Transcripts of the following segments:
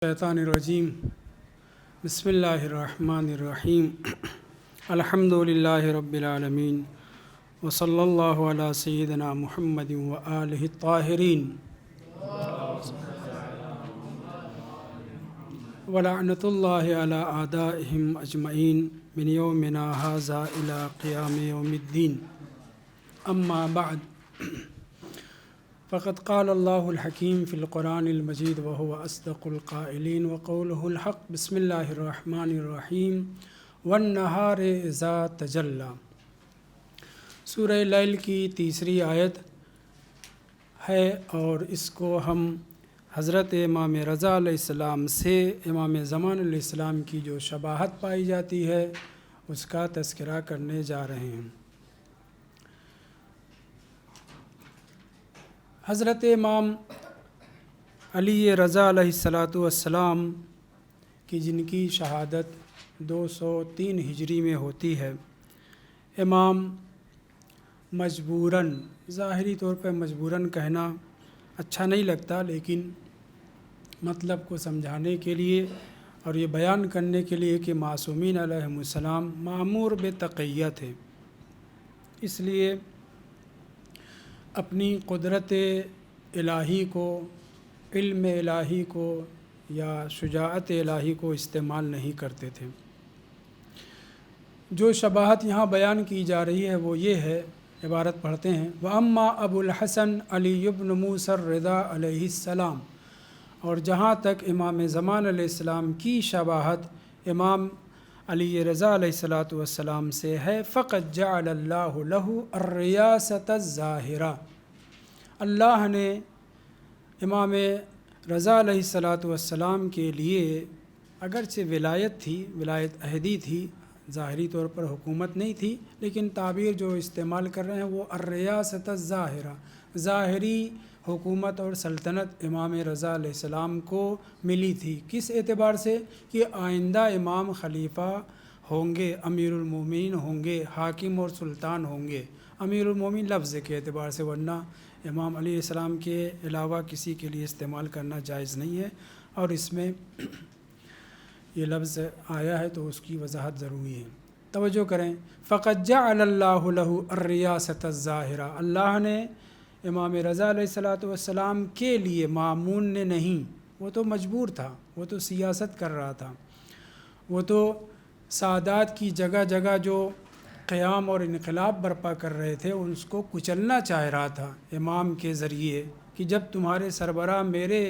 الشیطان الرجیم بسم اللہ الرحمن الرحیم الحمد للہ رب العالمین وصلی اللہ علی سیدنا محمد وآلہ الطاہرین ولعنۃ اللہ علی اعدائہم اجمعین من یومنا ھذا الی قیام یوم الدین اما بعد فقد قال اللہ الحکیم فی القرآن المجید وهو اصدق القائلین وقولہ الحق بسم اللہ الرحمن الرحیم والنہار اذا تجلی سورہ لیل کی تیسری آیت ہے، اور اس کو ہم حضرت امام رضا علیہ السلام سے امام زمان علیہ السلام کی جو شباہت پائی جاتی ہے اس کا تذکرہ کرنے جا رہے ہیں۔ حضرت امام علی رضا علیہ السلام کی جن کی شہادت 203 ہجری میں ہوتی ہے، امام مجبوراً، ظاہری طور پہ مجبوراً کہنا اچھا نہیں لگتا، لیکن مطلب کو سمجھانے کے لیے اور یہ بیان کرنے کے لیے کہ معصومین علیہم السلام مأمور بتقیہ تھے، اس لیے اپنی قدرت الہی کو، علم الہی کو یا شجاعت الہی کو استعمال نہیں کرتے تھے۔ جو شباہت یہاں بیان کی جا رہی ہے وہ یہ ہے، عبارت پڑھتے ہیں: وَأَمَّا ابو الحسن علی بن موسیٰ الرضا علیہ السلام، اور جہاں تک امام زمان علیہ السلام کی شباہت امام علی رضا علیہ السلام سے ہے، فقد جعل اللہ لہ الریاست الظاہرہ، اللہ نے امام رضا علیہ السلام کے لیے اگرچہ ولایت تھی، ولایت عہدی تھی، ظاہری طور پر حکومت نہیں تھی، لیکن تعبیر جو استعمال کر رہے ہیں وہ الریاست الظاہرہ، ظاہری حکومت اور سلطنت امام رضا علیہ السلام کو ملی تھی۔ کس اعتبار سے؟ کہ آئندہ امام خلیفہ ہوں گے، امیر المومنین ہوں گے، حاکم اور سلطان ہوں گے۔ امیر المومنین لفظ کے اعتبار سے، ورنہ امام علیہ السلام کے علاوہ کسی کے لیے استعمال کرنا جائز نہیں ہے، اور اس میں یہ لفظ آیا ہے تو اس کی وضاحت ضروری ہے۔ توجہ کریں، فقد جعل اللہ لہ الریاست الظاہرہ، اللہ نے امام رضا علیہ السلام کے لیے، مامون نے نہیں، وہ تو مجبور تھا، وہ تو سیاست کر رہا تھا، وہ تو سادات کی جگہ جگہ جو قیام اور انقلاب برپا کر رہے تھے اس کو کچلنا چاہ رہا تھا امام کے ذریعے، کہ جب تمہارے سربراہ میرے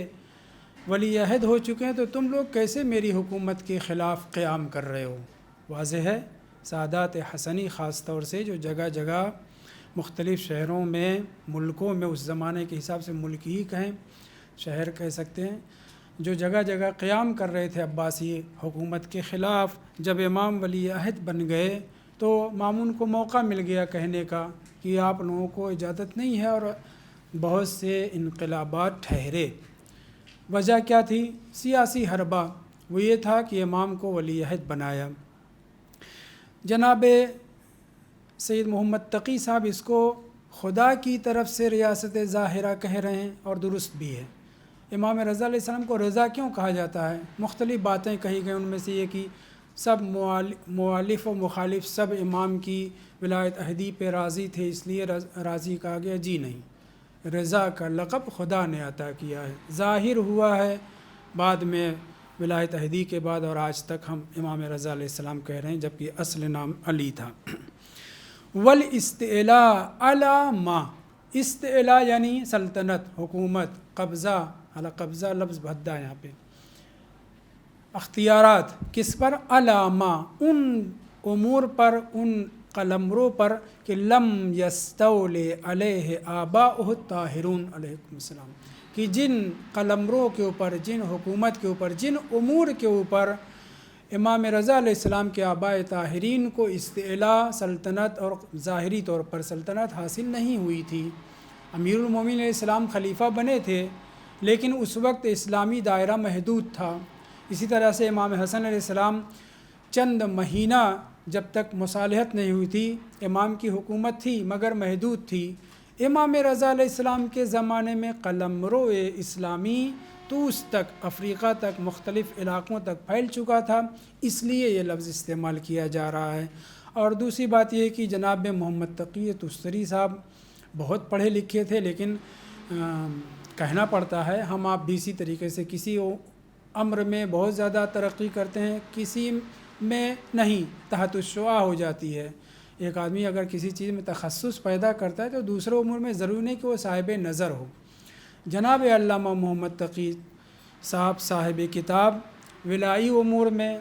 ولی عہد ہو چکے ہیں تو تم لوگ کیسے میری حکومت کے خلاف قیام کر رہے ہو۔ واضح ہے، سادات حسنی خاص طور سے جو جگہ جگہ مختلف شہروں میں، ملکوں میں، اس زمانے کے حساب سے ملک ہی کہیں، شہر کہہ سکتے ہیں، جو جگہ جگہ قیام کر رہے تھے عباسی حکومت کے خلاف، جب امام ولی عہد بن گئے تو مامون کو موقع مل گیا کہنے کا کہ آپ لوگوں کو اجازت نہیں ہے، اور بہت سے انقلابات ٹھہرے۔ وجہ کیا تھی؟ سیاسی حربہ، وہ یہ تھا کہ امام کو ولی عہد بنایا۔ جناب سید محمد تقی صاحب اس کو خدا کی طرف سے ریاست ظاہرہ کہہ رہے ہیں، اور درست بھی ہے۔ امام رضا علیہ السلام کو رضا کیوں کہا جاتا ہے؟ مختلف باتیں کہی گئی، ان میں سے یہ کہ سب مؤلف و مخالف سب امام کی ولایت عہدی پہ راضی تھے، اس لیے راضی کہا گیا۔ جی نہیں، رضا کا لقب خدا نے عطا کیا ہے، ظاہر ہوا ہے بعد میں ولایت عہدی کے بعد، اور آج تک ہم امام رضا علیہ السلام کہہ رہے ہیں، جبکہ اصل نام علی تھا۔ والاستعلاء علی ما، استعلاء یعنی سلطنت، حکومت، قبضہ، علی قبضہ لفظ بھدا یہاں پہ، اختیارات کس پر؟ علی ما، ان امور پر، ان قلمرو پر کہ لم یستولی علیہ آباؤہ الطاہرون علیہم السلام، کہ جن قلمرو کے اوپر، جن حکومت کے اوپر، جن امور کے اوپر امام رضا علیہ السلام کے آباء طاہرین کو استعلاء، سلطنت اور ظاہری طور پر سلطنت حاصل نہیں ہوئی تھی۔ امیر المومنین علیہ السلام خلیفہ بنے تھے، لیکن اس وقت اسلامی دائرہ محدود تھا۔ اسی طرح سے امام حسن علیہ السلام چند مہینہ جب تک مصالحت نہیں ہوئی تھی، امام کی حکومت تھی مگر محدود تھی۔ امام رضا علیہ السلام کے زمانے میں قلمرو اسلامی طوس تک، افریقہ تک، مختلف علاقوں تک پھیل چکا تھا، اس لیے یہ لفظ استعمال کیا جا رہا ہے۔ اور دوسری بات یہ ہے کہ جناب محمد تقی تستری صاحب بہت پڑھے لکھے تھے، لیکن کہنا پڑتا ہے ہم آپ بھی اسی طریقے سے کسی امر میں بہت زیادہ ترقی کرتے ہیں، کسی میں نہیں، تحت الشعاع ہو جاتی ہے۔ ایک آدمی اگر کسی چیز میں تخصص پیدا کرتا ہے تو دوسرے امور میں ضروری نہیں کہ وہ صاحب نظر ہو۔ جناب علامہ محمد تقی صاحب صاحب کتاب ولائی امور میں،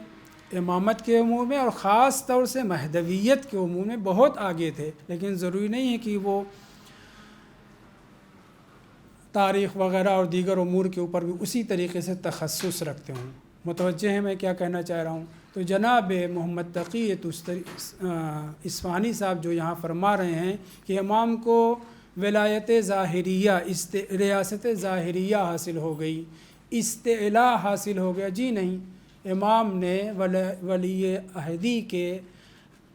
امامت کے امور میں، اور خاص طور سے مہدویت کے امور میں بہت آگے تھے، لیکن ضروری نہیں ہے کہ وہ تاریخ وغیرہ اور دیگر امور کے اوپر بھی اسی طریقے سے تخصص رکھتے ہوں۔ متوجہ ہیں میں کیا کہنا چاہ رہا ہوں؟ تو جناب محمد تقی اصفہانی صاحب جو یہاں فرما رہے ہیں کہ امام کو ولایت ظاہریہ، ریاست ظاہریہ حاصل ہو گئی، استعلاء حاصل ہو گیا، جی نہیں، امام نے ولی عہدی کے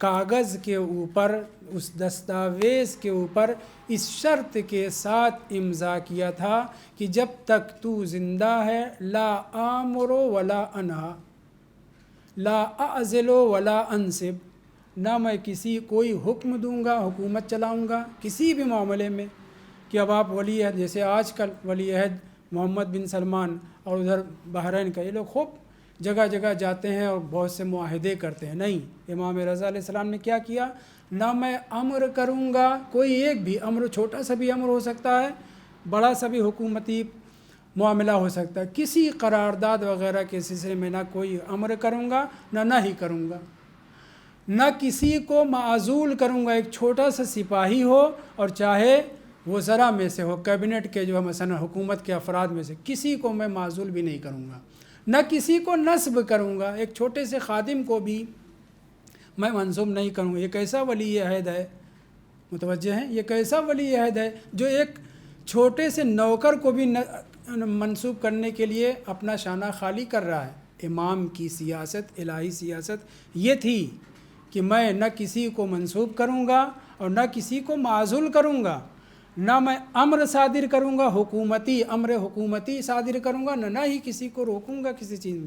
کاغذ کے اوپر، اس دستاویز کے اوپر اس شرط کے ساتھ امضا کیا تھا کہ جب تک تو زندہ ہے لا آمر ولا انہا، لا اعزل ولا انصب، نہ میں کسی کوئی حکم دوں گا، حکومت چلاؤں گا کسی بھی معاملے میں، کہ اب آپ ولی عہد، جیسے آج کل ولی عہد محمد بن سلمان اور ادھر بحرین کا، یہ لوگ خوب جگہ جگہ جاتے ہیں اور بہت سے معاہدے کرتے ہیں۔ نہیں، امام رضا علیہ السلام نے کیا کیا؟ نہ میں امر کروں گا، کوئی ایک بھی امر، چھوٹا سا بھی امر ہو سکتا ہے، بڑا سا بھی حکومتی معاملہ ہو سکتا ہے، کسی قرارداد وغیرہ کے سلسلے میں نہ کوئی امر کروں گا، نہ ہی کروں گا، نہ کسی کو معزول کروں گا، ایک چھوٹا سا سپاہی ہو اور چاہے وزراء میں سے ہو، کیبنٹ کے جو ہے مثلا حکومت کے افراد میں سے، کسی کو میں معزول بھی نہیں کروں گا، نہ کسی کو نصب کروں گا، ایک چھوٹے سے خادم کو بھی میں منصوب نہیں کروں گا۔ یہ کیسا ولی عہد ہے؟ متوجہ ہیں؟ یہ کیسا ولی عہد ہے جو ایک چھوٹے سے نوکر کو بھی منصوب کرنے کے لیے اپنا شانہ خالی کر رہا ہے۔ امام کی سیاست، الہی سیاست یہ تھی کہ میں نہ کسی کو منصوب کروں گا اور نہ کسی کو معزول کروں گا، نہ میں امر صادر کروں گا، حکومتی امر حکومتی صادر کروں گا، نہ ہی کسی کو روکوں گا کسی چیز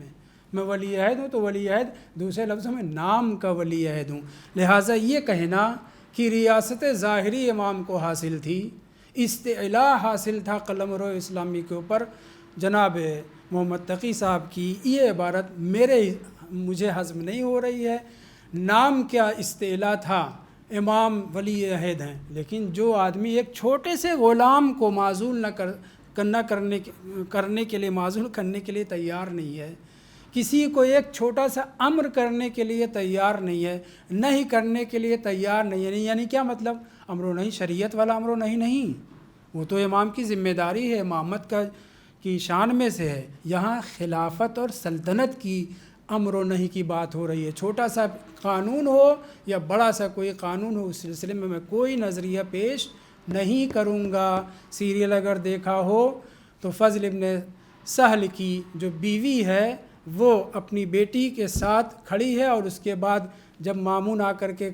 میں ولی عہد ہوں تو ولی عہد دوسرے لفظوں میں نام کا ولی عہد ہوں۔ لہٰذا یہ کہنا کہ ریاست ظاہری امام کو حاصل تھی، استعلاء حاصل تھا قلمرو اسلامی کے اوپر، جناب محمد تقی صاحب کی یہ عبارت مجھے ہضم نہیں ہو رہی ہے۔ نام کیا استعلاء تھا، امام ولی عہد ہیں، لیکن جو آدمی ایک چھوٹے سے غلام کو معزول کرنے کے لیے معزول کرنے کے لیے تیار نہیں ہے، کسی کو ایک چھوٹا سا امر کرنے کے لیے تیار نہیں ہے، نہیں کرنے کے لیے تیار نہیں ہے، یعنی کیا مطلب؟ امر نہیں، شریعت والا امر نہیں، وہ تو امام کی ذمہ داری ہے، امامت کی شان میں سے ہے۔ یہاں خلافت اور سلطنت کی امر و نہیں کی بات ہو رہی ہے، چھوٹا سا قانون ہو یا بڑا سا کوئی قانون ہو، اس سلسلے میں کوئی نظریہ پیش نہیں کروں گا۔ سیریل اگر دیکھا ہو تو فضل ابن سہل کی جو بیوی ہے وہ اپنی بیٹی کے ساتھ کھڑی ہے، اور اس کے بعد جب مامون آ کر کے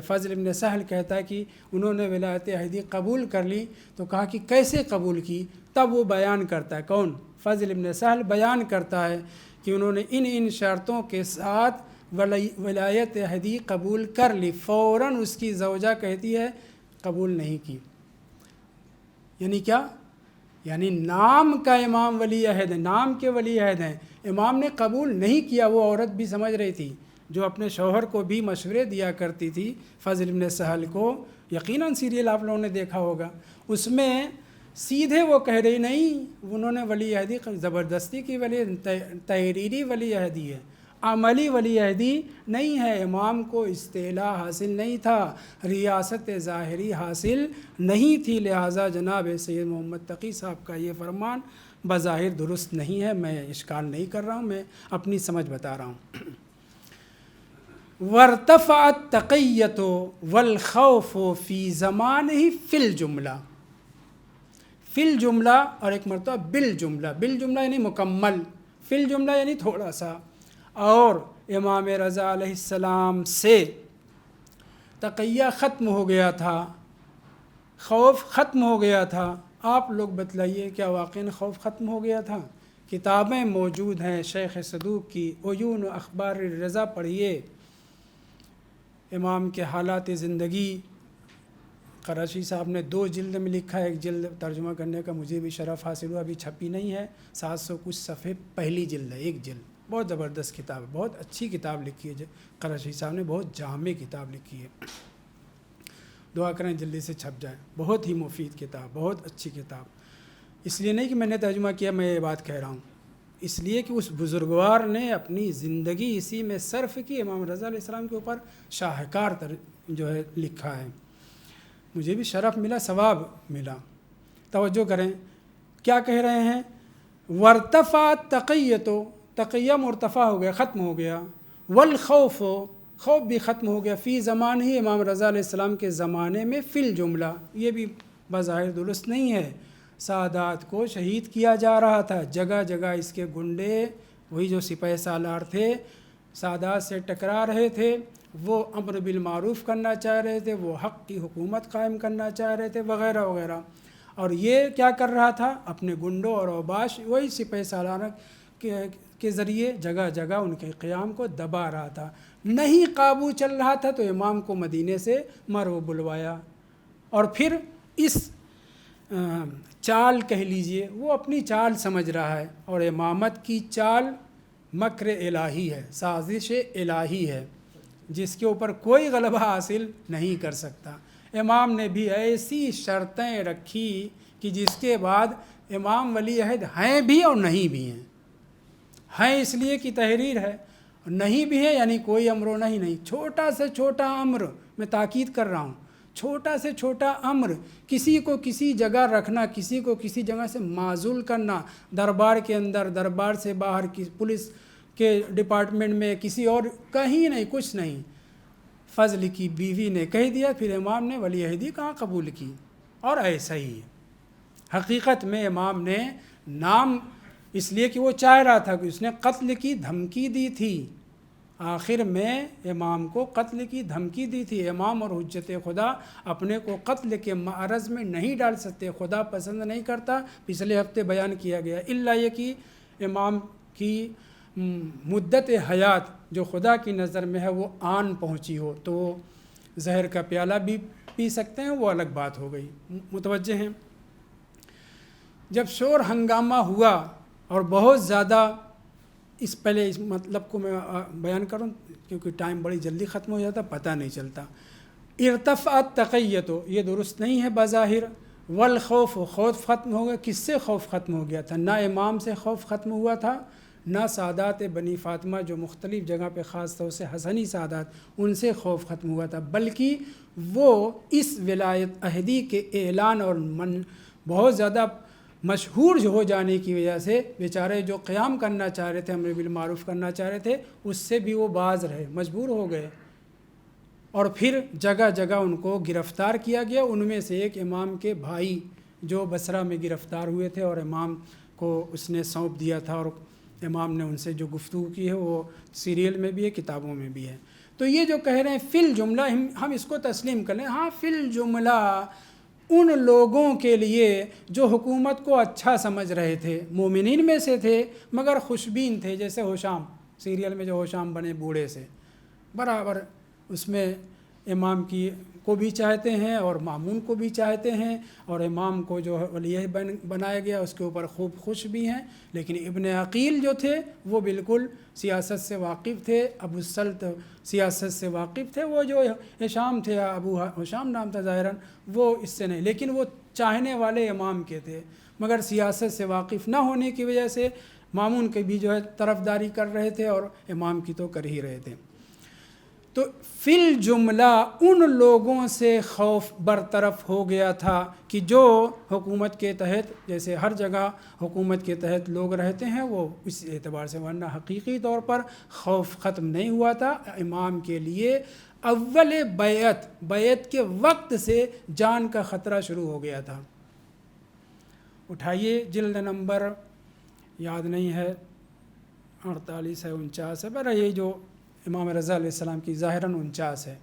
فضل ابن سہل کہتا ہے کہ انہوں نے ولایت عہدی قبول کر لی، تو کہا کہ کیسے قبول کی؟ تب وہ بیان کرتا ہے، کون؟ فضل ابن سہل بیان کرتا ہے کہ انہوں نے ان شرطوں کے ساتھ ولایت عہدی قبول کر لی۔ فوراً اس کی زوجہ کہتی ہے قبول نہیں کی۔ یعنی کیا؟ یعنی نام کا امام ولی عہد ہے، نام کے ولی عہد ہیں، امام نے قبول نہیں کیا۔ وہ عورت بھی سمجھ رہی تھی، جو اپنے شوہر کو بھی مشورے دیا کرتی تھی، فضل ابن سہل کو، یقیناً سیریل آپ لوگوں نے دیکھا ہوگا، اس میں سیدھے وہ کہہ رہی نہیں، انہوں نے ولی عہدی زبردستی کی ولی، تحریری ولی عہدی ہے، عملی ولی عہدی نہیں ہے۔ امام کو استعلاء حاصل نہیں تھا، ریاست ظاہری حاصل نہیں تھی، لہٰذا جناب سید محمد تقی صاحب کا یہ فرمان بظاہر درست نہیں ہے۔ میں اشکال نہیں کر رہا ہوں، میں اپنی سمجھ بتا رہا ہوں۔ وارتفعت التقیۃ والخوف فی زمانہ فی الجملہ، فی الجملہ اور ایک مرتبہ بالجملہ، بالجملہ یعنی مکمل، فی الجملہ یعنی تھوڑا سا، اور امام رضا علیہ السلام سے تقیہ ختم ہو گیا تھا، خوف ختم ہو گیا تھا۔ آپ لوگ بتلائیے کیا واقعاً خوف ختم ہو گیا تھا؟ کتابیں موجود ہیں شیخ صدوق کی، عیون و اخبار الرضا پڑھیے، امام کے حالات زندگی قرشی صاحب نے 2 جلد میں لکھا ہے، ایک جلد ترجمہ کرنے کا مجھے بھی شرف حاصل ہوا، ابھی چھپی نہیں ہے، 700 کچھ صفحے پہلی جلد ہے، ایک جلد، بہت زبردست کتاب ہے، بہت اچھی کتاب لکھی ہے قرشی صاحب نے، بہت جامع کتاب لکھی ہے، دعا کریں جلدی سے چھپ جائے، بہت ہی مفید کتاب، بہت اچھی کتاب۔ اس لیے نہیں کہ میں نے ترجمہ کیا میں یہ بات کہہ رہا ہوں، اس لیے کہ اس بزرگوار نے اپنی زندگی اسی میں صرف کی، امام رضا علیہ السلام کے اوپر شاہکار جو ہے لکھا ہے، مجھے بھی شرف ملا، ثواب ملا۔ توجہ کریں کیا کہہ رہے ہیں، ورتفع تقیتو، تقیہ مرتفع ہو گیا، ختم ہو گیا، والخوف، خوف بھی ختم ہو گیا، فی زمان ہی امام رضا علیہ السلام کے زمانے میں، فی الجملہ، یہ بھی بظاہر درست نہیں ہے، سادات کو شہید کیا جا رہا تھا، جگہ جگہ اس کے گنڈے، وہی جو سپہ سالار تھے، سادات سے ٹکرا رہے تھے، وہ امر بالمعروف کرنا چاہ رہے تھے، وہ حق کی حکومت قائم کرنا چاہ رہے تھے، وغیرہ وغیرہ، اور یہ کیا کر رہا تھا، اپنے گنڈوں اور اوباش، وہی سپہ سالار کے ذریعے جگہ جگہ ان کے قیام کو دبا رہا تھا، نہیں قابو چل رہا تھا تو امام کو مدینے سے مرو بلوایا، اور پھر اس چال کہہ لیجئے، وہ اپنی چال سمجھ رہا ہے، اور امامت کی چال مکر الہی ہے، سازش الہی ہے، جس کے اوپر کوئی غلبہ حاصل نہیں کر سکتا۔ امام نے بھی ایسی شرطیں رکھی کہ جس کے بعد امام ولی عہد ہیں بھی اور نہیں بھی ہیں، ہیں اس لیے کہ تحریر ہے، نہیں بھی ہے یعنی کوئی امر و نہی نہیں، چھوٹا سے چھوٹا امر، میں تاکید کر رہا ہوں، چھوٹا سے چھوٹا امر، کسی کو کسی جگہ رکھنا، کسی کو کسی جگہ سے معزول کرنا، دربار کے اندر، دربار سے باہر، پولیس کے ڈپارٹمنٹ میں، کسی اور، کہیں نہیں، کچھ نہیں، فضل کی بیوی نے کہہ دیا، پھر امام نے ولی عہدی کہاں قبول کی، اور ایسا ہی ہے۔ حقیقت میں امام نے نام اس لیے کہ وہ چاہ رہا تھا کہ اس نے قتل کی دھمکی دی تھی، آخر میں امام کو قتل کی دھمکی دی تھی، امام اور حجت خدا اپنے کو قتل کے معرض میں نہیں ڈال سکتے، خدا پسند نہیں کرتا، پچھلے ہفتے بیان کیا گیا، الا یہ کہ امام کی مدت حیات جو خدا کی نظر میں ہے وہ آن پہنچی ہو تو وہ زہر کا پیالہ بھی پی سکتے ہیں، وہ الگ بات ہو گئی، متوجہ ہیں۔ جب شور ہنگامہ ہوا اور بہت زیادہ، پہلے اس مطلب کو میں بیان کروں کیونکہ ٹائم بڑی جلدی ختم ہو جاتا، پتہ نہیں چلتا، ارتفعت تقیتو، یہ درست نہیں ہے بظاہر، والخوف، خوف ختم ہو گیا، کس سے خوف ختم ہو گیا تھا، نہ امام سے خوف ختم ہوا تھا، نہ سادات بنی فاطمہ جو مختلف جگہ پہ خاص طور سے حسنی سادات، ان سے خوف ختم ہوا تھا، بلکہ وہ اس ولایت عہدی کے اعلان اور بہت زیادہ مشہور ہو جانے کی وجہ سے بیچارے جو قیام کرنا چاہ رہے تھے، امر بالمعروف کرنا چاہ رہے تھے، اس سے بھی وہ باز رہے، مجبور ہو گئے، اور پھر جگہ جگہ ان کو گرفتار کیا گیا، ان میں سے ایک امام کے بھائی جو بصرہ میں گرفتار ہوئے تھے، اور امام کو اس نے سونپ دیا تھا، اور امام نے ان سے جو گفتگو کی ہے وہ سیریل میں بھی ہے، کتابوں میں بھی ہے۔ تو یہ جو کہہ رہے ہیں فی الجملہ، ہم اس کو تسلیم کر لیں، ہاں فی الجملہ ان لوگوں کے لیے جو حکومت کو اچھا سمجھ رہے تھے، مومنین میں سے تھے مگر خوشبین تھے، جیسے ہوشام، سیریل میں جو ہوشام بنے بوڑھے سے، برابر اس میں امام کی کو بھی چاہتے ہیں اور مامون کو بھی چاہتے ہیں، اور امام کو جو ولی بنایا گیا اس کے اوپر خوب خوش بھی ہیں، لیکن ابن عقیل جو تھے وہ بالکل سیاست سے واقف تھے، ابو السلط سیاست سے واقف تھے، وہ جو ہشام تھے، ابو ہشام نام تھا ظاہراً، وہ اس سے نہیں، لیکن وہ چاہنے والے امام کے تھے، مگر سیاست سے واقف نہ ہونے کی وجہ سے مامون کے بھی جو ہے طرفداری کر رہے تھے اور امام کی تو کر ہی رہے تھے۔ تو فی الجملہ ان لوگوں سے خوف برطرف ہو گیا تھا کہ جو حکومت کے تحت، جیسے ہر جگہ حکومت کے تحت لوگ رہتے ہیں، وہ اس اعتبار سے، ورنہ حقیقی طور پر خوف ختم نہیں ہوا تھا، امام کے لیے اول بیعت کے وقت سے جان کا خطرہ شروع ہو گیا تھا۔ اٹھائیے جلد نمبر یاد نہیں ہے، 48 ہے 49 ہے، برا یہ جو امام رضا علیہ السلام کی ظاہراً 49 ہے،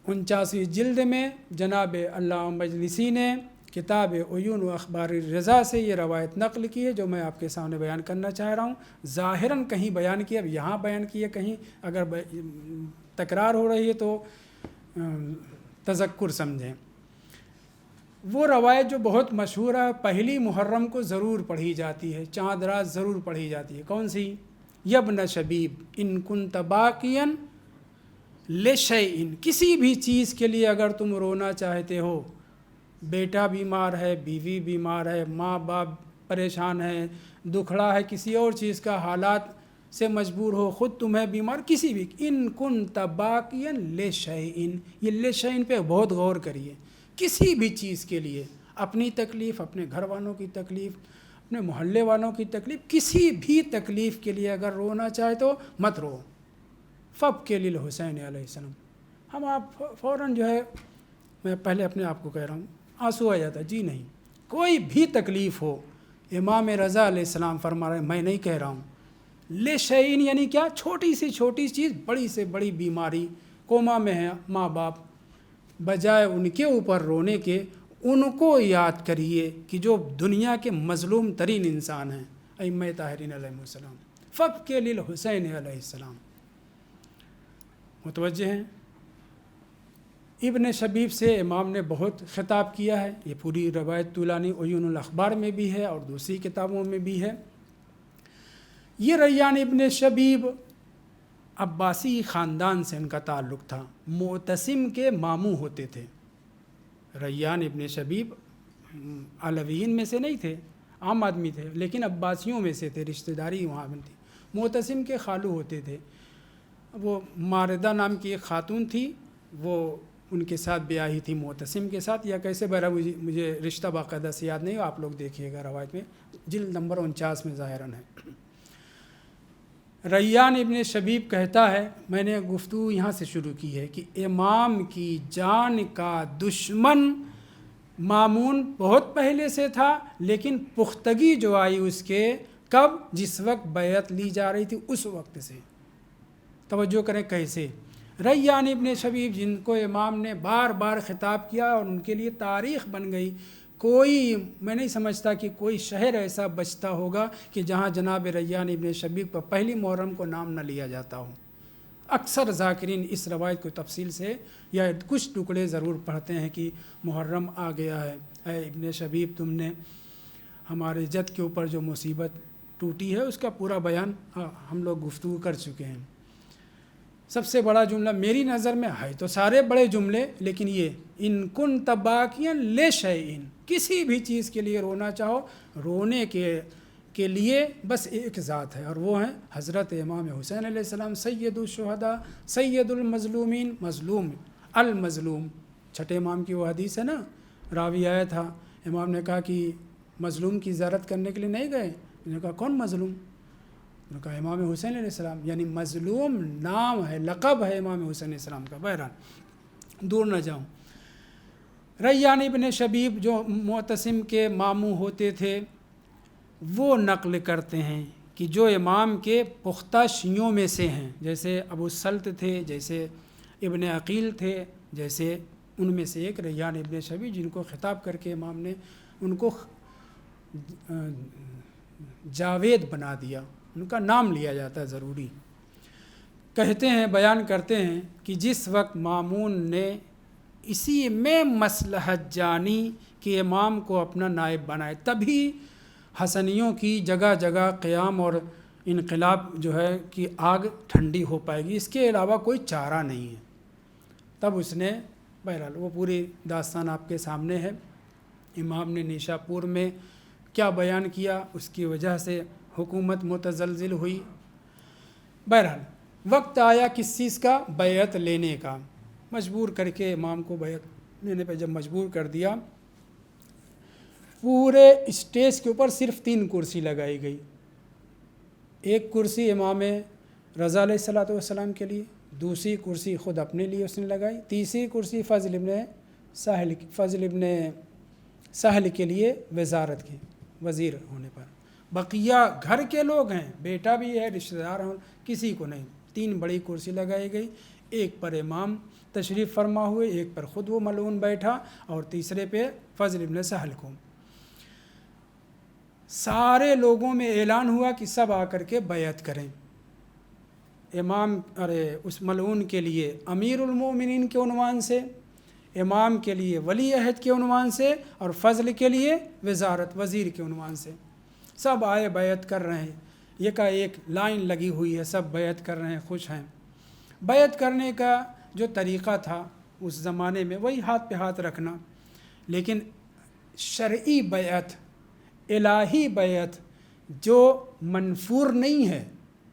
49ویں جلد میں جناب علامہ مجلسی نے کتاب عیون و اخبار رضا سے یہ روایت نقل کی ہے جو میں آپ کے سامنے بیان کرنا چاہ رہا ہوں۔ ظاہراً کہیں بیان کی، اب یہاں بیان کی ہے، کہیں اگر تکرار ہو رہی ہے تو تذکر سمجھیں۔ وہ روایت جو بہت مشہور ہے، پہلی محرم کو ضرور پڑھی جاتی ہے، چاند رات ضرور پڑھی جاتی ہے۔ کون سی؟ یبن شبیب ان کنت باقیا لشیء، کسی بھی چیز کے لیے اگر تم رونا چاہتے ہو، بیٹا بیمار ہے، بیوی بیمار ہے، ماں باپ پریشان ہے، دکھڑا ہے، کسی اور چیز کا حالات سے مجبور ہو، خود تمہیں بیمار، کسی بھی، ان کنت باقیا لشیء، یہ لشیء پہ بہت غور کریے، کسی بھی چیز کے لیے، اپنی تکلیف، اپنے گھر والوں کی تکلیف، اپنے محلے والوں کی تکلیف، کسی بھی تکلیف کے لیے اگر رونا چاہے تو مت رو، فبکی للحسین علیہ السلام۔ ہم آپ فوراً جو ہے، میں پہلے اپنے آپ کو کہہ رہا ہوں، آنسو آ جاتا ہے، جی نہیں، کوئی بھی تکلیف ہو، امام رضا علیہ السلام فرما رہے ہیں، میں نہیں کہہ رہا ہوں، لشیء یعنی کیا؟ چھوٹی سی چھوٹی چیز، بڑی سے بڑی بیماری، کوما میں ہے ماں باپ، بجائے ان کے اوپر رونے کے ان کو یاد کریے کہ جو دنیا کے مظلوم ترین انسان ہیں، ائمہ طاہرین علیہ السلام، فبکی للحسین علیہ السلام۔ متوجہ ہیں؟ ابن شبیب سے امام نے بہت خطاب کیا ہے، یہ پوری روایت طولانی عیون الاخبار میں بھی ہے اور دوسری کتابوں میں بھی ہے۔ یہ ریان ابن شبیب عباسی خاندان سے ان کا تعلق تھا، معتصم کے ماموں ہوتے تھے۔ ریان ابن شبیب علویین میں سے نہیں تھے، عام آدمی تھے، لیکن عباسیوں میں سے تھے، رشتہ داری وہاں میں تھی۔ معتصم کے خالو ہوتے تھے، وہ ماردہ نام کی ایک خاتون تھی، وہ ان کے ساتھ بیاہی تھی معتصم کے ساتھ، یا کیسے بہرحال مجھے رشتہ باقاعدہ سے یاد نہیں، آپ لوگ دیکھیے گا روایت میں، جلد نمبر 49 میں ظاہراً ہے۔ ریان ابن شبیب کہتا ہے، میں نے گفتگو یہاں سے شروع کی ہے، کہ امام کی جان کا دشمن مامون بہت پہلے سے تھا، لیکن پختگی جو آئی اس کے، کب؟ جس وقت بیعت لی جا رہی تھی اس وقت سے۔ توجہ کریں کیسے؟ ریان ابن شبیب جن کو امام نے بار بار خطاب کیا اور ان کے لیے تاریخ بن گئی، کوئی، میں نہیں سمجھتا کہ کوئی شہر ایسا بچتا ہوگا کہ جہاں جناب ریان ابن شبیب پر پہلی محرم کو نام نہ لیا جاتا ہو۔ اکثر ذاکرین اس روایت کو تفصیل سے یا کچھ ٹکڑے ضرور پڑھتے ہیں کہ محرم آ گیا ہے، اے ابن شبیب تم نے ہمارے جد کے اوپر جو مصیبت ٹوٹی ہے اس کا پورا بیان ہم لوگ گفتگو کر چکے ہیں۔ سب سے بڑا جملہ میری نظر میں ہے، تو سارے بڑے جملے، لیکن یہ ان کنت باقیا لشیء، کسی بھی چیز کے لیے رونا چاہو، رونے کے لیے بس ایک ذات ہے، اور وہ ہیں حضرت امام حسین علیہ السلام، سید الشہداء، سید المظلومین، مظلوم المظلوم۔ چھٹے امام کی وہ حدیث ہے نا، راوی آیا تھا، امام نے کہا کہ مظلوم کی زیارت کرنے کے لیے نہیں گئے؟ انہوں نے کہا کون مظلوم؟ انہوں نے کہا امام حسین علیہ السلام، یعنی مظلوم نام ہے، لقب ہے امام حسین علیہ السلام کا۔ بہرحال دور نہ جاؤں، ریان ابن شبیب جو معتصم کے ماموں ہوتے تھے، وہ نقل کرتے ہیں کہ جو امام کے پختہ شیعوں میں سے ہیں، جیسے ابو سلط تھے، جیسے ابن عقیل تھے، جیسے ان میں سے ایک ریان ابن شبیب، جن کو خطاب کر کے امام نے ان کو جاوید بنا دیا، ان کا نام لیا جاتا ہے ضروری۔ کہتے ہیں، بیان کرتے ہیں کہ جس وقت مامون نے اسی میں مصلحت جانی کہ امام کو اپنا نائب بنائے، تبھی حسنیوں کی جگہ جگہ قیام اور انقلاب جو ہے کہ آگ ٹھنڈی ہو پائے گی، اس کے علاوہ کوئی چارہ نہیں ہے۔ تب اس نے، بہرحال وہ پوری داستان آپ کے سامنے ہے، امام نے نیشا پور میں کیا بیان کیا، اس کی وجہ سے حکومت متزلزل ہوئی۔ بہرحال وقت آیا کس چیز کا؟ بیعت لینے کا، مجبور کر کے امام کو بیعت لینے پہ جب مجبور کر دیا، پورے اسٹیج کے اوپر صرف 3 کرسی لگائی گئی۔ ایک کرسی امام رضا علیہ السلام کے لیے، دوسری کرسی خود اپنے لیے اس نے لگائی، تیسری کرسی فضل ابن سہل کے لیے وزارت کی، وزیر ہونے پر۔ بقیہ گھر کے لوگ ہیں، بیٹا بھی ہے، رشتہ دار ہیں، کسی کو نہیں، 3 بڑی کرسی لگائی گئی۔ ایک پر امام تشریف فرما ہوئے، ایک پر خود وہ ملعون بیٹھا اور تیسرے پہ فضل ابن سہل کو۔ سارے لوگوں میں اعلان ہوا کہ سب آ کر کے بیعت کریں۔ امام اس ملعون کے لیے امیر المومنین کے عنوان سے، امام کے لیے ولی عہد کے عنوان سے، اور فضل کے لیے وزارت وزیر کے عنوان سے۔ سب آئے بیعت کر رہے ہیں، یہ کا ایک لائن لگی ہوئی ہے، سب بیعت کر رہے ہیں، خوش ہیں۔ بیعت کرنے کا جو طریقہ تھا اس زمانے میں وہی ہاتھ پہ ہاتھ رکھنا، لیکن شرعی بیعت، الہی بیعت جو منفور نہیں ہے،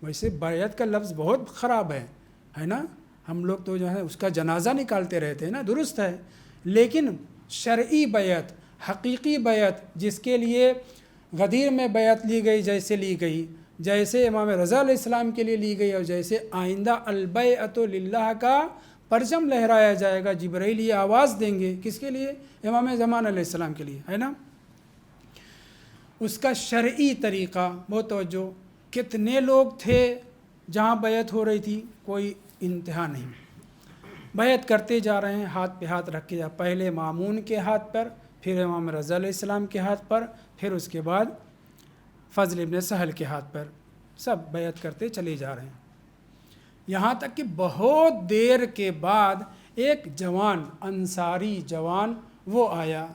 ویسے بیعت کا لفظ بہت خراب ہے نا، ہم لوگ تو جو ہے اس کا جنازہ نکالتے رہتے ہیں نا، درست ہے، لیکن شرعی بیعت، حقیقی بیعت، جس کے لیے غدیر میں بیعت لی گئی جیسے لی گئی، جیسے امام رضا علیہ السلام کے لیے لی گئی، اور جیسے آئندہ البیعۃ للہ کا پرچم لہرایا جائے گا، جبرائیل یہ آواز دیں گے، کس کے لیے؟ امام زمان علیہ السلام کے لیے، ہے نا۔ اس کا شرعی طریقہ بہت توجہ، کتنے لوگ تھے جہاں بیعت ہو رہی تھی، کوئی انتہا نہیں، بیعت کرتے جا رہے ہیں، ہاتھ پہ ہاتھ رکھ کے، پہلے مامون کے ہاتھ پر، پھر امام رضا علیہ السلام کے ہاتھ پر، پھر اس کے بعد فضل ابن سہل کے ہاتھ پر، سب بیعت کرتے چلے جا رہے ہیں۔ یہاں تک کہ بہت دیر کے بعد ایک جوان، انصاری جوان، وہ آیا،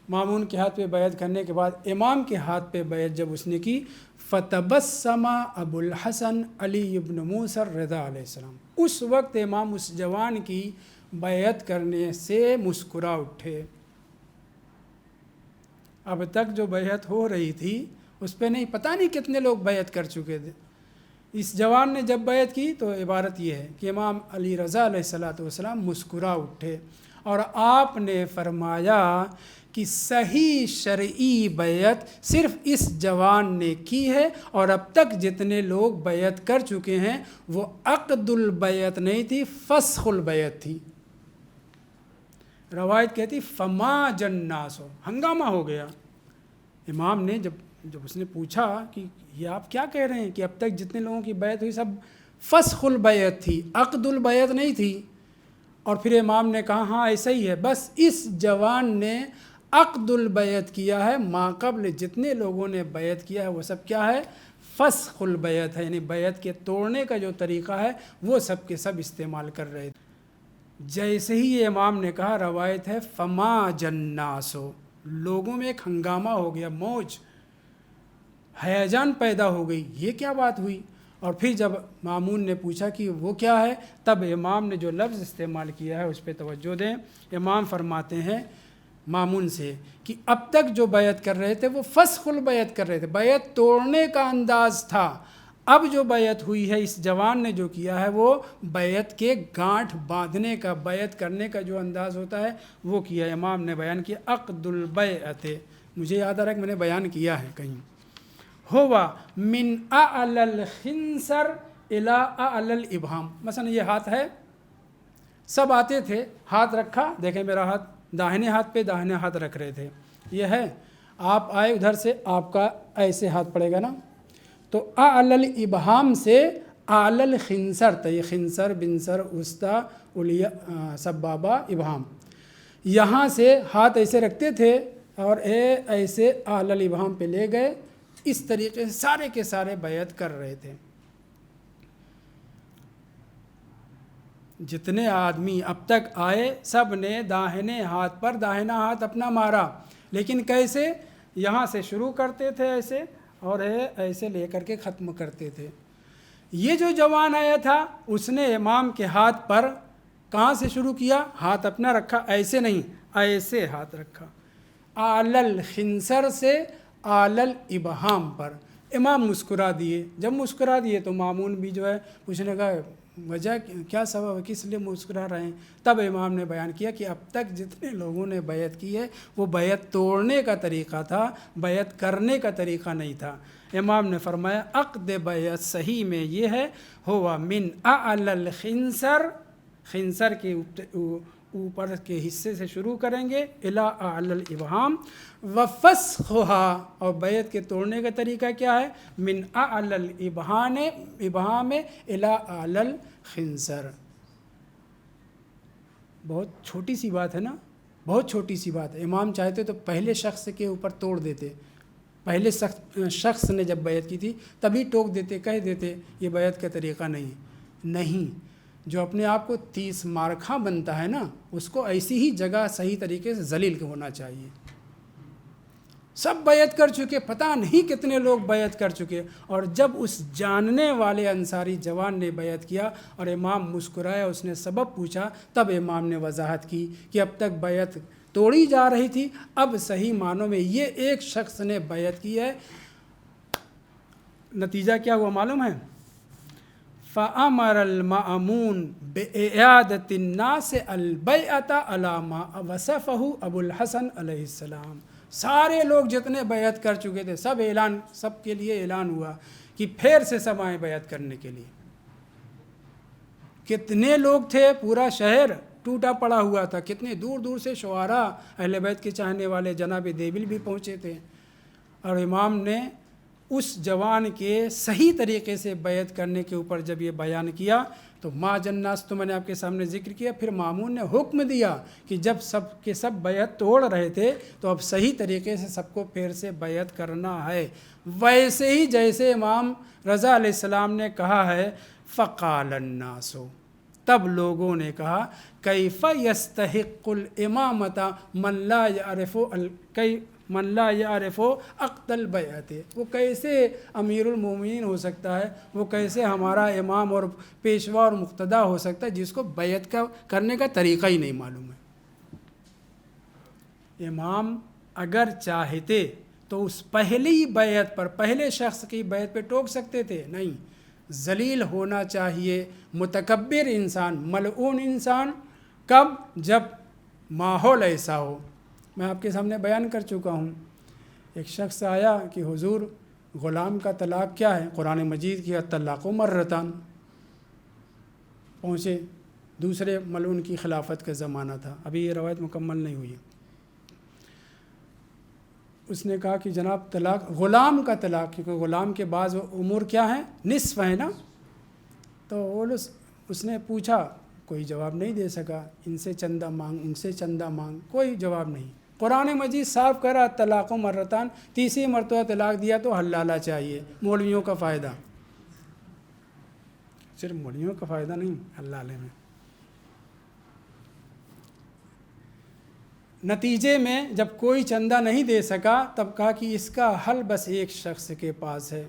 مامون کے ہاتھ پہ بیعت کرنے کے بعد امام کے ہاتھ پہ بیعت جب اس نے کی، فتبسم ابو الحسن علی ابن موسیٰ الرضا علیہ السلام، اس وقت امام اس جوان کی بیعت کرنے سے مسکرا اٹھے۔ اب تک جو بیعت ہو رہی تھی اس پہ نہیں، پتہ نہیں کتنے لوگ بیعت کر چکے تھے، اس جوان نے جب بیعت کی تو عبارت یہ ہے کہ امام علی رضا علیہ السلام مسکرا اٹھے، اور آپ نے فرمایا کہ صحیح شرعی بیعت صرف اس جوان نے کی ہے، اور اب تک جتنے لوگ بیعت کر چکے ہیں وہ عقد البیعت نہیں تھی، فسخ البیعت تھی۔ روایت کہتی فما جناس، ہنگامہ ہو گیا۔ امام نے جب اس نے پوچھا کہ یہ آپ کیا کہہ رہے ہیں کہ اب تک جتنے لوگوں کی بیعت ہوئی سب فسخ البیعت تھی، عقد البیعت نہیں تھی، اور پھر امام نے کہا ہاں ایسا ہی ہے، بس اس جوان نے عقد البیعت کیا ہے، ما قبل جتنے لوگوں نے بیعت کیا ہے وہ سب کیا ہے؟ فسخ البیعت ہے، یعنی بیعت کے توڑنے کا جو طریقہ ہے وہ سب کے سب استعمال کر رہے تھے۔ جیسے ہی یہ امام نے کہا، روایت ہے فما جناسو، لوگوں میں ایک ہنگامہ ہو گیا، موج، ہیجان پیدا ہو گئی، یہ کیا بات ہوئی؟ اور پھر جب مامون نے پوچھا کہ وہ کیا ہے، تب امام نے جو لفظ استعمال کیا ہے اس پہ توجہ دیں۔ امام فرماتے ہیں مامون سے کہ اب تک جو بیعت کر رہے تھے وہ فسخ البیعت کر رہے تھے، بیعت توڑنے کا انداز تھا، اب جو بیعت ہوئی ہے اس جوان نے جو کیا ہے وہ بیعت کے گانٹھ باندھنے کا، بیعت کرنے کا جو انداز ہوتا ہے وہ کیا۔ امام نے بیان کیا عقد البیعت، مجھے یاد آ رہا ہے کہ میں نے بیان کیا ہے کہیں، ہوا من اعلی الخنصر الی اعلی الابہام، مثلا یہ ہاتھ ہے، سب آتے تھے، ہاتھ رکھا، دیکھیں میرا ہاتھ داہنے ہاتھ پہ داہنے ہاتھ رکھ رہے تھے، یہ ہے، آپ آئے ادھر سے، آپ کا ایسے ہاتھ پڑے گا نا، تو اعلی الابہام سے اعلی الخنصر، تو یہ خنصر بنصر وسطی علیہ سبابہ ابہام، یہاں سے ہاتھ ایسے رکھتے تھے اور ایسے اعلی الابہام پہ لے گئے، اس طریقے سے سارے کے سارے بیعت کر رہے تھے۔ جتنے آدمی اب تک آئے سب نے داہنے ہاتھ پر داہنا ہاتھ اپنا مارا، لیکن کیسے؟ یہاں سے شروع کرتے تھے ایسے، اور ایسے لے کر کے ختم کرتے تھے۔ یہ جو جوان آیا تھا اس نے امام کے ہاتھ پر کہاں سے شروع کیا؟ ہاتھ اپنا رکھا، ایسے نہیں، ایسے ہاتھ رکھا، اعلی الخنصر سے اعلی الابہام پر۔ امام مسکرا دیے، جب مسکرا دیے تو مامون بھی جو ہے پوچھنے کا وجہ کیا سبب ہے، کس لیے مسکرا رہے ہیں؟ تب امام نے بیان کیا کہ اب تک جتنے لوگوں نے بیعت کی ہے وہ بیعت توڑنے کا طریقہ تھا، بیعت کرنے کا طریقہ نہیں تھا۔ امام نے فرمایا عقد بیعت صحیح میں یہ ہے، ہوا من اعلی الخنصر، خنصر کے اوپر کے حصے سے شروع کریں گے، الی اعلی الابہام، وفسخھا، اور بیعت کے توڑنے کا طریقہ کیا ہے؟ من اعلی الابہام الی اعلی الخنصر۔ بہت چھوٹی سی بات ہے نا، بہت چھوٹی سی بات ہے. امام چاہتے تو پہلے شخص کے اوپر توڑ دیتے. پہلے شخص نے جب بیعت کی تھی تبھی ٹوک دیتے، کہہ دیتے یہ بیعت کا طریقہ نہیں. جو اپنے آپ کو 30 مارکھاں بنتا ہے نا، اس کو ایسی ہی جگہ صحیح طریقے سے ذلیل ہونا چاہیے. سب بیعت کر چکے، پتہ نہیں کتنے لوگ بیعت کر چکے، اور جب اس جاننے والے انصاری جوان نے بیعت کیا اور امام مسکرایا، اس نے سبب پوچھا، تب امام نے وضاحت کی کہ اب تک بیعت توڑی جا رہی تھی، اب صحیح معنوں میں یہ ایک شخص نے بیعت کی ہے. نتیجہ کیا ہوا معلوم ہے؟ فَأَمَرَ الْمَأْمُونَ بِإِعَادَةِ النَّاسِ الْبَيْعَةَ عَلَىٰ مَا وَصَفَهُ ابو الحسن علیہ السلام. سارے لوگ جتنے بیعت کر چکے تھے سب کے لیے اعلان ہوا کہ پھر سے سب آئیں بیعت کرنے کے لیے. کتنے لوگ تھے، پورا شہر ٹوٹا پڑا ہوا تھا، کتنے دور دور سے شعراء اہل بیت کے چاہنے والے جناب دیبل بھی پہنچے تھے. اور امام نے اس جوان کے صحیح طریقے سے بیعت کرنے کے اوپر جب یہ بیان کیا تو ما جناس تو میں نے آپ کے سامنے ذکر کیا. پھر مامون نے حکم دیا کہ جب سب کے سب بیعت توڑ رہے تھے تو اب صحیح طریقے سے سب کو پھر سے بیعت کرنا ہے، ویسے ہی جیسے امام رضا علیہ السلام نے کہا ہے. فقال الناس، تب لوگوں نے کہا، کیف یستحق الامامۃ من لا یعرف عقد البیعۃ. وہ کیسے امیر المومنین ہو سکتا ہے، وہ کیسے ہمارا امام اور پیشوا اور مقتدا ہو سکتا ہے جس کو بیعت کرنے کا طریقہ ہی نہیں معلوم ہے. امام اگر چاہتے تو اس پہلی بیعت پر، پہلے شخص کی بیعت پہ ٹوک سکتے تھے، نہیں. ذلیل ہونا چاہیے متکبر انسان، ملعون انسان. کب؟ جب ماحول ایسا ہو. میں آپ کے سامنے بیان کر چکا ہوں، ایک شخص آیا کہ حضور غلام کا طلاق کیا ہے؟ قرآن مجید کی الطلاق مرتان. پہنچے، دوسرے ملعون کی خلافت کا زمانہ تھا، ابھی یہ روایت مکمل نہیں ہوئی. اس نے کہا کہ جناب طلاق، غلام کا طلاق، کیونکہ غلام کے بعض امور کیا ہیں؟ نصف ہے نا. تو اس نے پوچھا، کوئی جواب نہیں دے سکا. ان سے چندہ مانگ، ان سے چندہ مانگ، کوئی جواب نہیں. قرآن مجید صاف کرا طلاق و مرتان، تیسری مرتبہ طلاق دیا تو حلالہ چاہیے. مولویوں کا فائدہ، صرف مولویوں کا فائدہ نہیں، حلالے میں. نتیجے میں جب کوئی چندہ نہیں دے سکا تب کہا کہ اس کا حل بس ایک شخص کے پاس ہے.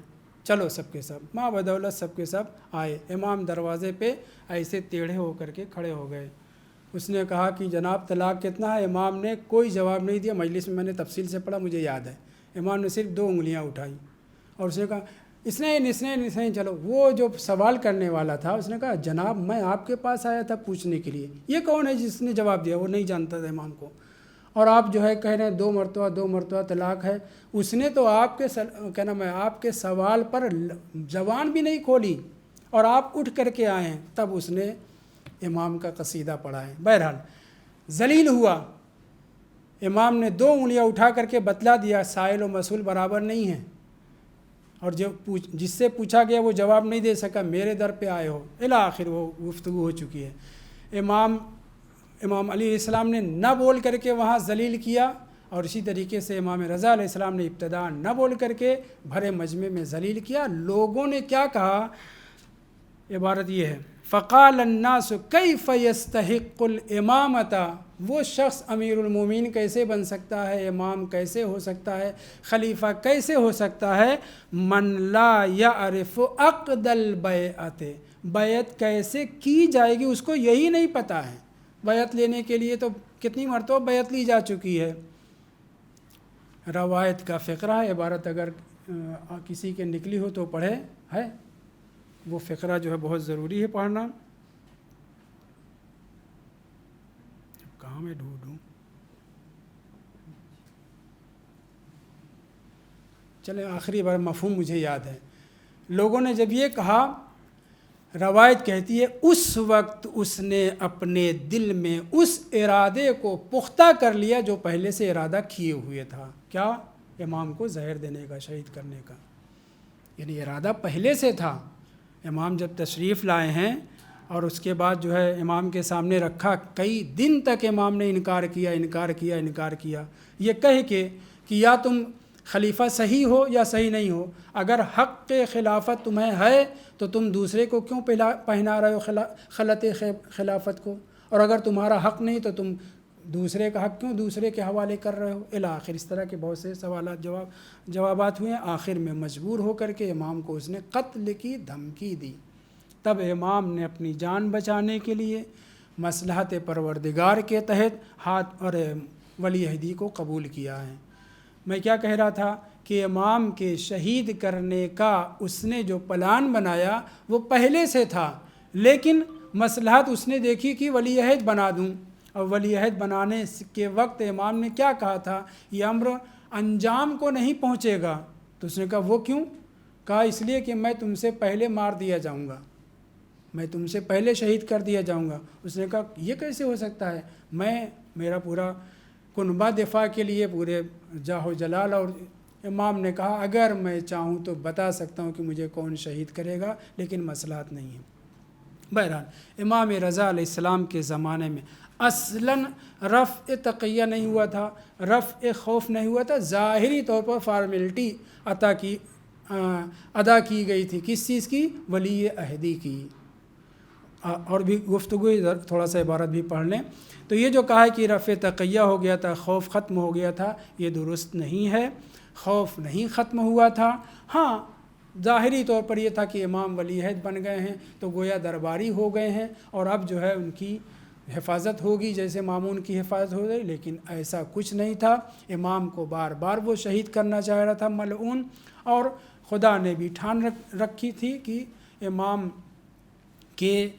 چلو سب کے سب ماں بدولت سب کے سب آئے. امام دروازے پہ ایسے ٹیڑھے ہو کر کے کھڑے ہو گئے. اس نے کہا کہ جناب طلاق کتنا ہے؟ امام نے کوئی جواب نہیں دیا. مجلس میں میں نے تفصیل سے پڑھا، مجھے یاد ہے. امام نے صرف 2 انگلیاں اٹھائیں اور اس نے کہا اسنین. چلو وہ جو سوال کرنے والا تھا اس نے کہا جناب میں آپ کے پاس آیا تھا پوچھنے کے لیے، یہ کون ہے جس نے جواب دیا؟ وہ نہیں جانتا تھا امام کو. اور آپ جو ہے کہہ رہے ہیں 2 مرتبہ طلاق ہے. اس نے تو آپ کے کیا نام ہے، آپ کے سوال پر زبان بھی نہیں کھولی اور آپ اٹھ کر کے آئے ہیں. تب اس نے امام کا قصیدہ پڑھا ہے. بہرحال ذلیل ہوا. امام نے 2 انگلیاں اٹھا کر کے بتلا دیا سائل و مسئول برابر نہیں ہیں، اور جس سے پوچھا گیا وہ جواب نہیں دے سکا. میرے در پہ آئے ہو، الی آخر وہ گفتگو ہو چکی ہے. امام علی علیہ السلام نے نہ بول کر کے وہاں ذلیل کیا، اور اسی طریقے سے امام رضا علیہ السلام نے ابتداء نہ بول کر کے بھرے مجمع میں ذلیل کیا. لوگوں نے کیا کہا؟ عبارت یہ ہے، فقال الناس کیف یستحق الامامۃ. وہ شخص امیر المومنین کیسے بن سکتا ہے، امام کیسے ہو سکتا ہے، خلیفہ کیسے ہو سکتا ہے؟ من لا یعرف عقد البیعۃ. بیعت کیسے کی جائے گی اس کو یہی نہیں پتہ ہے. بیعت لینے کے لیے تو کتنی مرتبہ بیعت لی جا چکی ہے. روایت کا فقرہ ہے، عبارت اگر کسی کے نکلی ہو تو پڑھے ہے. وہ فقرہ جو ہے بہت ضروری ہے پڑھنا. کہاں میں ڈھونڈوں؟ چلیں آخری بار مفہوم مجھے یاد ہے. لوگوں نے جب یہ کہا، روایت کہتی ہے اس وقت اس نے اپنے دل میں اس ارادے کو پختہ کر لیا جو پہلے سے ارادہ کیے ہوئے تھا. کیا؟ امام کو زہر دینے کا، شہید کرنے کا. یعنی ارادہ پہلے سے تھا. امام جب تشریف لائے ہیں اور اس کے بعد جو ہے امام کے سامنے رکھا، کئی دن تک امام نے انکار کیا، یہ کہہ کے کہ یا تم خلیفہ صحیح ہو یا صحیح نہیں ہو، اگر حق خلافت تمہیں ہے تو تم دوسرے کو کیوں پہنا رہے ہو خلط خلافت کو، اور اگر تمہارا حق نہیں تو تم دوسرے کا حق کیوں دوسرے کے حوالے کر رہے ہو، الی آخر۔ اس طرح کے بہت سے سوالات جوابات ہوئے، آخر میں مجبور ہو کر کے امام کو اس نے قتل کی دھمکی دی۔ تب امام نے اپنی جان بچانے کے لیے مصلحت پروردگار کے تحت ہاتھ اور ولی عہدی کو قبول کیا ہے۔ میں کیا کہہ رہا تھا کہ امام کے شہید کرنے کا اس نے جو پلان بنایا وہ پہلے سے تھا، لیکن مصلحت اس نے دیکھی کہ ولی عہد بنا دوں، اور ولی عہد بنانے کے وقت امام نے کیا کہا تھا، یہ امر انجام کو نہیں پہنچے گا، تو اس نے کہا وہ کیوں؟ کہا اس لیے کہ میں تم سے پہلے مار دیا جاؤں گا، میں تم سے پہلے شہید کر دیا جاؤں گا۔ اس نے کہا یہ کیسے ہو سکتا ہے، میرا پورا کنبہ دفاع کے لیے پورے جاہ و جلال، اور امام نے کہا اگر میں چاہوں تو بتا سکتا ہوں کہ مجھے کون شہید کرے گا، لیکن مصلحت نہیں ہے۔ بہرحال امام رضا علیہ السلام کے زمانے میں اصلاً رفع تقیہ نہیں ہوا تھا، رفع خوف نہیں ہوا تھا، ظاہری طور پر فارمیلٹی ادا کی گئی تھی، کس چیز کی؟ ولی عہدی کی۔ اور بھی گفتگو تھوڑا سا عبارت بھی پڑھ لیں تو یہ جو کہا ہے کہ رفع تقیہ ہو گیا تھا، خوف ختم ہو گیا تھا، یہ درست نہیں ہے، خوف نہیں ختم ہوا تھا۔ ہاں ظاہری طور پر یہ تھا کہ امام ولی عہد بن گئے ہیں تو گویا درباری ہو گئے ہیں، اور اب جو ہے ان کی حفاظت ہوگی جیسے مامون کی حفاظت ہو گئی، لیکن ایسا کچھ نہیں تھا۔ امام کو بار بار وہ شہید کرنا چاہ رہا تھا ملعون، اور خدا نے بھی ٹھان رکھی تھی کہ امام کے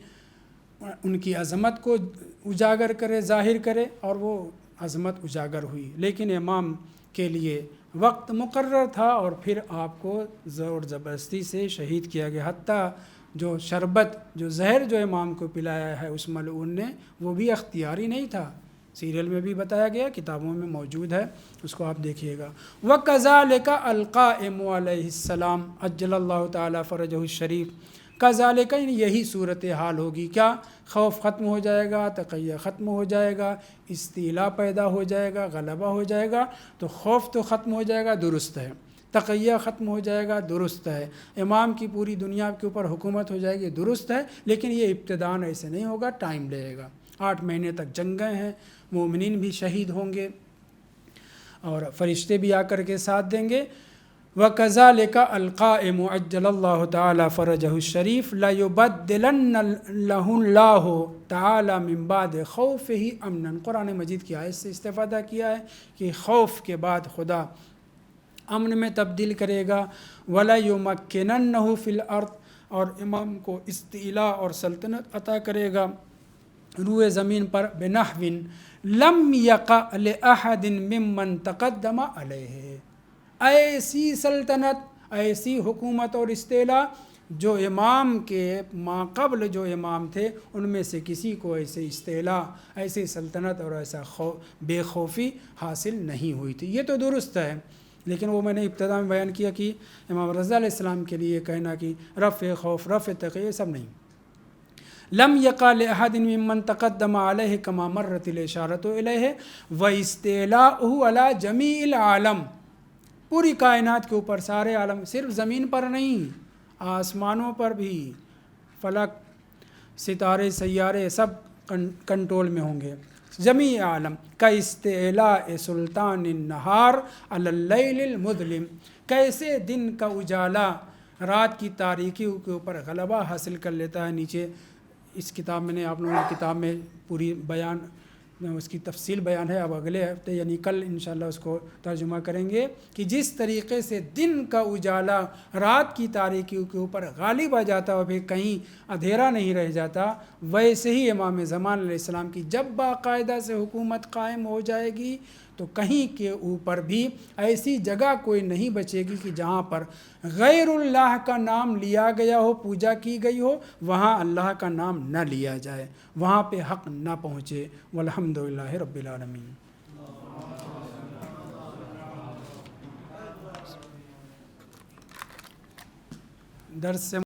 ان کی عظمت کو اجاگر کرے، ظاہر کرے، اور وہ عظمت اجاگر ہوئی، لیکن امام کے لیے وقت مقرر تھا اور پھر آپ کو زور زبردستی سے شہید کیا گیا۔ حتیٰ جو شربت، جو زہر جو امام کو پلایا ہے اس ملعون نے، وہ بھی اختیاری نہیں تھا، سیریل میں بھی بتایا گیا، کتابوں میں موجود ہے، اس کو آپ دیکھیے گا۔ وَكَذَلِكَ الْقَائِمُ عَلَيْهِ السلام عجل اللہ تعالیٰ فرجہ الشریف، کذالک یہی صورتحال ہوگی، کیا؟ خوف ختم ہو جائے گا، تقیہ ختم ہو جائے گا، استیلاء پیدا ہو جائے گا، غلبہ ہو جائے گا، تو خوف تو ختم ہو جائے گا، درست ہے، تقیہ ختم ہو جائے گا، درست ہے، امام کی پوری دنیا کے اوپر حکومت ہو جائے گی، درست ہے، لیکن یہ ابتداءً ایسے نہیں ہوگا، ٹائم لگے گا۔ 8 مہینے تک جنگیں ہیں، مومنین بھی شہید ہوں گے اور فرشتے بھی آ کر کے ساتھ دیں گے۔ وَكَذَلِكَ الْقَائِمُ عَجَّلَ اللَّهُ تَعَالَى فَرَجَهُ الشَّرِيفَ لَيُبَدِّلَنَّ اللَّهُ تَعَالَى مِن بَعْدِ خَوْفِهِ أَمْنًا، قرآن مجید کی آیت سے استفادہ کیا ہے کہ خوف کے بعد خدا امن میں تبدیل کرے گا۔ وَلَيُمَكِّنَنَّهُ فِي الْأَرْضِ، اور امام کو استعلاء اور سلطنت عطا کرے گا روئے زمین پر، بِنَحْوٍ لَمْ يَقَعْ لِأَحَدٍ مِّمَّنْ تَقَدَّمَ عَلَيْهِ، ایسی سلطنت، ایسی حکومت اور استعلاء جو امام کے ماقبل جو امام تھے ان میں سے کسی کو ایسے استعلاء، ایسی سلطنت اور ایسا بے خوفی حاصل نہیں ہوئی تھی۔ یہ تو درست ہے، لیکن وہ میں نے ابتدا میں بیان کیا کہ امام رضا علیہ السلام کے لیے کہنا کہ رفع خوف، رفع تقیہ، سب نہیں۔ لم یقع لأحد ممن تقدم علیہ کما مرت الاشارۃ الیہ واستعلاؤہ علی جمیع العالم، پوری کائنات کے اوپر، سارے عالم، صرف زمین پر نہیں، آسمانوں پر بھی، فلک، ستارے، سیارے سب کنٹرول میں ہوں گے، جمیع عالم۔ کا استعلاء سلطان النہار علی اللیل المظلم، کیسے دن کا اجالا رات کی تاریکی کے اوپر غلبہ حاصل کر لیتا ہے۔ نیچے اس کتاب میں نے آپ لوگوں کی کتاب میں پوری بیان، اس کی تفصیل بیان ہے، اب اگلے ہفتے یعنی کل انشاءاللہ اس کو ترجمہ کریں گے کہ جس طریقے سے دن کا اجالا رات کی تاریکی کے اوپر غالب آ جاتا اور پھر کہیں اندھیرا نہیں رہ جاتا، ویسے ہی امام زمان علیہ السلام کی جب باقاعدہ سے حکومت قائم ہو جائے گی تو کہیں کے اوپر بھی ایسی جگہ کوئی نہیں بچے گی کہ جہاں پر غیر اللہ کا نام لیا گیا ہو، پوجا کی گئی ہو، وہاں اللہ کا نام نہ لیا جائے، وہاں پہ حق نہ پہنچے۔ والحمدللہ رب العالمین۔ درس سے